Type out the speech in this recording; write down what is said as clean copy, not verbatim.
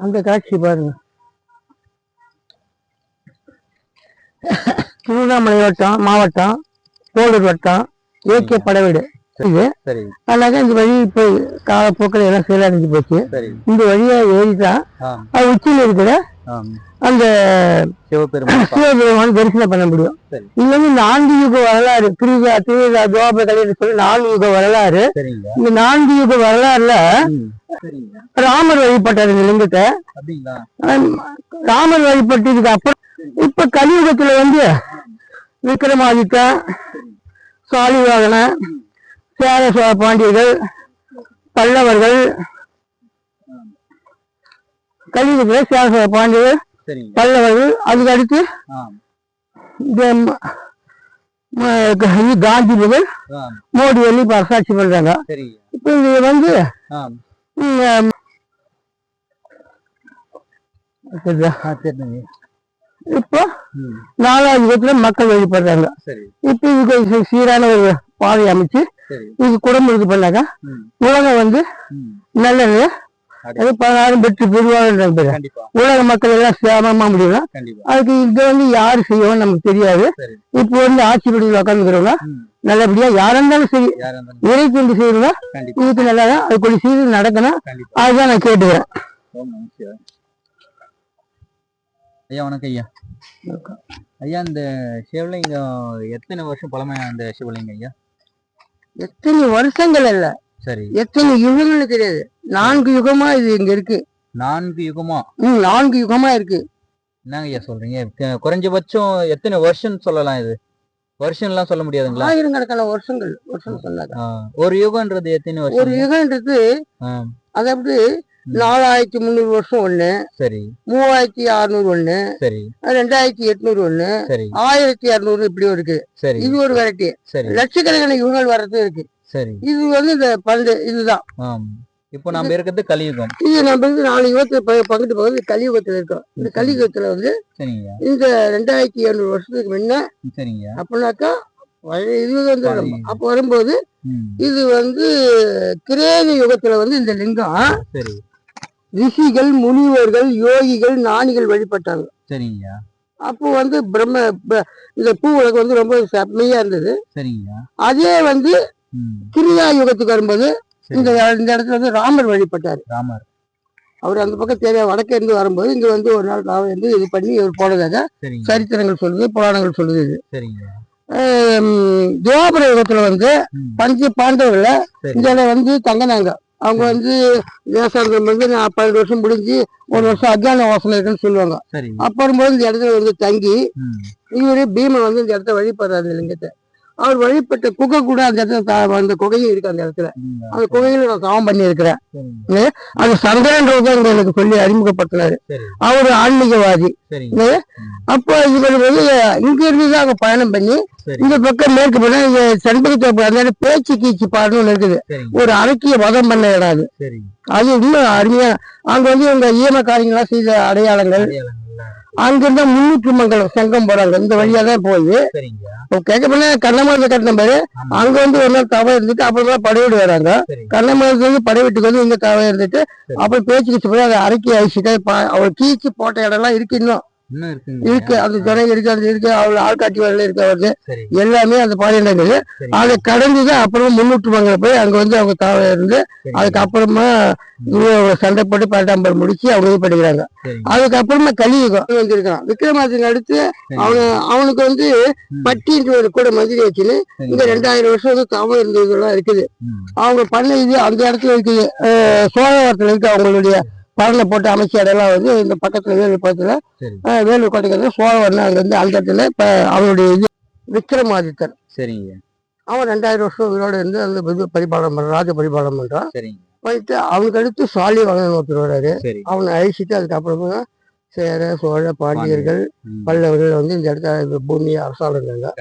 அந்த காட்சி பாருங்க. திருவண்ணாமலை மாவட்டம் போலூர் வட்டம் ஏகே படவீடு இது. அதனால இந்த வழி இப்போ காலப்போக்கில் எல்லாம் செயலடைஞ்சு போச்சு. இந்த வழியா ஏறிதான் அது உச்சியில் இருக்கிற அந்த சிவபெருமான் தரிசனம் பண்ண முடியும். இது வந்து 4 யுக வரலாறு. கிருதா திருவிழா துவாபர கலின்னு சொல்லி 4 யுக வரலாறு. இந்த 4 யுக வரலாறுல ராமர் வழிபட்டார் இந்த லிங்கத்தை. ராமர் வழிபட்டதுக்கு அப்புறம் இப்ப கலியுகத்துல வந்து விக்ரமாதித்தன், சாலிவாகன, சேர சோழ பாண்டியர்கள், பல்லவர்கள், கலியுகத்துல சேர சோழ பாண்டியர்கள், பல்லவர்கள், அதுக்கு அடுத்து காந்திபதிகள், மோடி வந்து இப்ப அரசாட்சி பண்றாங்க. இப்ப இது வந்து இப்போ 4வது யுகத்துல மக்கள் வழிபடுறாங்க. இப்ப இதுக்கு சீரான ஒரு பாதை அமைச்சு இது குடும்பம் இது பண்ணாக்கா உலகம் வந்து நல்லது 16 பெற்று பெறுவாங்க. உலக மக்கள் எல்லாம் சேமமா முடியும். அதுக்கு இங்க வந்து யாரு செய்யவும் நமக்கு தெரியாது. இப்போ வந்து ஆட்சி படுத்தி உட்காந்துக்கிறவங்க நல்லபடியா யாரா இருந்தாலும் சரி இறை கொண்டு செய்யறதா இதுக்கு நல்லா அது கொஞ்சம் சீக்கிரம் நடக்கணும். அதுதான் நான் கேட்டுக்கிறேன். ஐயா வணக்கம் ஐயா. ஐயா இந்த சிவலிங்கம் எத்தனை வருஷம் பழமை? அந்த சிவலிங்கம் ஐயா எத்தனை வருஷங்கள் இல்ல, சரி எத்தனை யுகங்கள்னு தெரியாது. 4 யுகமா இது இங்க இருக்கு. 4 யுகமா? 4 யுகமா இருக்கு. என்னங்க ஐயா சொல்றீங்க? குறைஞ்சபட்சம் எத்தனை வருஷம் சொல்லலாம்? இது வருஷம் எல்லாம் சொல்ல முடியாதுங்களா? ஆயிரக்கணக்கான வருஷம் சொன்னாங்க. ஒரு யுகம்ன்றது எத்தனை வருஷம்? ஒரு யுகம்ன்றது அதாவது 4300 வருஷம் ஒண்ணு, சரி 3600 ஒண்ணு, சரி 2800 ஒண்ணு, சரி 1200 இப்படி இருக்கு. சரி இது ஒரு வெரைட்டி. சரி லட்சக்கணக்கான யுகங்கள் வர்றது இருக்கு. சரி இது வந்து இந்த இதுதான். இப்போ நம்ம இருக்கிறது கலியுகம். இது நம்ம வந்து 4 யுகத்துல பங்கிட்டு போகிறது கலியுகத்துல இருக்கோம். இந்த கலியுகத்துல வந்து இந்த 2700 வருஷத்துக்கு முன்ன சரிங்க அப்படின்னாக்கா இது வந்து அப்ப வரும்போது இது வந்து கிரேத யுகத்துல வந்து இந்த லிங்கம் சரி ரிஷிகள், முனிவர்கள், யோகிகள், ஞானிகள் வழிபட்டாங்க. சரிங்க. அப்போ வந்து இந்த பூ உலகம் வந்து ரொம்ப செம்மையா இருந்தது. சரிங்க. அதே வந்து கிரியா யுகத்துக்கு வரும்போது இந்த இடத்துல வந்து ராமர் வழிபட்டாரு. ராமர் அவர் அந்த பக்கம் தெரிய வடக்கே இருந்து வரும்போது இங்க வந்து ஒரு நாள் ராமர் வந்து இது பண்ணி இவர் போனதாக சரித்திரங்கள் சொல்லுது, புராணங்கள் சொல்லுது. இது சரிங்க. துவாபர யுகத்துல வந்து பஞ்ச பாண்டவர்கள இந்த வந்து தங்கினாங்க. அவங்க வந்து தேசாந்திரம் வந்து 12 வருஷம் முடிஞ்சு 1 வருஷம் அஜான வாசனை இருக்குன்னு சொல்லுவாங்க. அப்ப வரும்போது இந்த இடத்துல வந்து தங்கி இவரு பீமன் வந்து இந்த இடத்த வழிபடுறாரு லிங்கத்தை. அவர் வழிபட்ட குகை கூட அந்த இடத்துல அந்த குகையும் இருக்கு. அந்த இடத்துல அந்த குகையில நான் சமம் பண்ணி இருக்கிறேன். அது சந்திரன்றதான் எனக்கு சொல்லி அறிமுகப்படுத்தினாரு. அவரு ஆன்மீகவாதி. அப்போ இவர் வந்து இங்க இருந்துதான் அவங்க பயணம் பண்ணி இந்த பக்கம் மேற்கு போனா இங்க செண்பகத்தோப்பு அந்த பேச்சு கீச்சு பாடணும்னு இருக்குது. ஒரு அரக்கிய வதம் பண்ண இடம் அது. அது இன்னும் அருமையா அங்க வந்து இவங்க ஈம காரியங்களா செய்த அடையாளங்கள். அங்கிருந்தா 300 மங்கலம் சங்கம் போறாங்க. இந்த வழியா தான் போய் கேட்க போனா கண்ணமரத்தை கட்டின பாரு. அங்க வந்து ஒரு நாள் தவறு இருந்துட்டு அப்புறம் படையீடு வராங்க. கண்ணமரத்துல இருந்து படையீட்டுக்கு வந்து இங்க தவறு இருந்துட்டு அப்புறம் பேச்சு கீச்சு போய் அதை அரக்கி அழிச்சுட்டு அவர் கீச்சு போட்ட இடம் எல்லாம் இருக்கு. இன்னும் இருக்கு. அந்த துணை இருக்கு, அது இருக்கு, அவளோட ஆள்காட்சி வரல இருக்கு. அவருக்கு எல்லாமே அந்த பாதையில அதை கடந்துதான் அப்புறமா 300 மங்கலம் போய் அங்க வந்து அவங்க தவறு இருந்து அதுக்கப்புறமா சண்டை போட்டு 12 முடிச்சு அவங்க இது பண்ணிக்கிறாங்க. அதுக்கப்புறமா கலியுகம் வந்திருக்கான். விக்ரமாதித்தன் அடுத்து அவனுக்கு வந்து பட்டின்ற ஒரு கூட மந்திரி வச்சுன்னு இங்க 2000 வருஷம் வந்து தவறு இருந்ததுலாம் இருக்குது. அவங்க பண்ண இது அந்த இடத்துல இருக்குது. சோழவரத்துல இருக்கு. அவங்களுடைய பறனை போட்டு அமைச்ச இடம்லாம் வந்து இந்த பக்கத்துல வேலூர் பக்கத்துல வேலூர் கோட்டைக்கு சோழவரன் அங்க இருந்து அந்த இடத்துல இப்ப அவருடைய இது விக்ரமாதித்தன். சரிங்க. அவன் 2000 வருஷம் உயிரோட இருந்து அந்த பரிபாலனம் பண்றான், ராஜ பரிபாலனம் பண்றான். போயிட்டு அவனுக்கு அடுத்து சாலிவாகனன் ஒருத்தர் வர்றாரு. அவனை அழிச்சிட்டு அதுக்கப்புறமா சேர சோழ பாண்டியர்கள் பல்லவர்கள் வந்து இந்த இடத்துல பூமியை அரசாளுங்க.